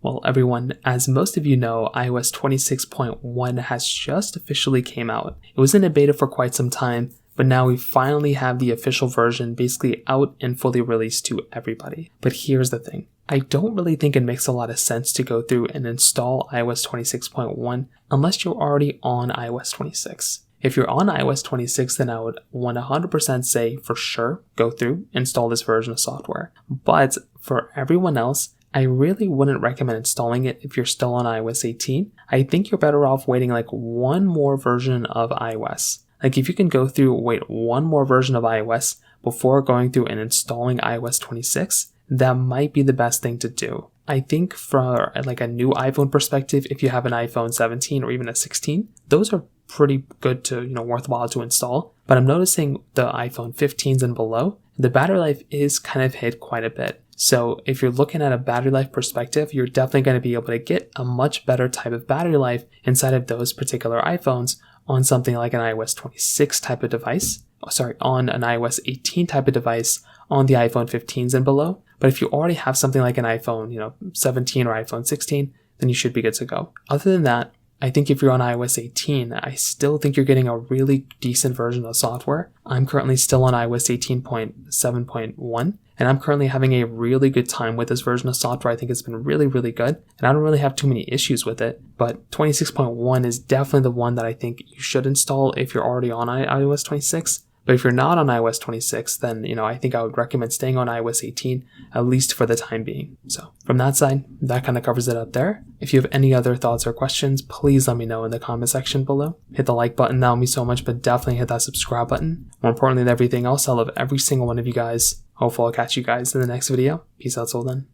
Well, everyone, as most of you know, iOS 26.1 has just officially came out. It was in a beta for quite some time, but now we finally have the official version basically out and fully released to everybody. But here's the thing. I don't really think it makes a lot of sense to go through and install iOS 26.1 unless you're already on iOS 26. If you're on iOS 26, then I would 100% say for sure go through, install this version of software. But for everyone else, I really wouldn't recommend installing it if you're still on iOS 18. I think you're better off waiting like one more version of iOS. Like if you can go through, wait one more version of iOS before going through and installing iOS 26, that might be the best thing to do. I think for like a new iPhone perspective, if you have an iPhone 17 or even a 16, those are pretty good to, worthwhile to install. But I'm noticing the iPhone 15s and below, the battery life is kind of hit quite a bit. So if you're looking at a battery life perspective, you're definitely going to be able to get a much better type of battery life inside of those particular iPhones on something like an iOS 26 type of device, on an iOS 18 type of device on the iPhone 15s and below. But if you already have something like an iPhone, 17 or iPhone 16, then you should be good to go. Other than that, I think if you're on iOS 18, I still think you're getting a really decent version of software. I'm currently still on iOS 18.7.1, and I'm currently having a really good time with this version of software. I think it's been really, really good, and I don't really have too many issues with it. But 26.1 is definitely the one that I think you should install if you're already on iOS 26. But if you're not on iOS 26, then, I think I would recommend staying on iOS 18, at least for the time being. So from that side, that kind of covers it up there. If you have any other thoughts or questions, please let me know in the comment section below. Hit the like button, that would mean so much, but definitely hit that subscribe button. More importantly than everything else, I love every single one of you guys. Hopefully I'll catch you guys in the next video. Peace out till then.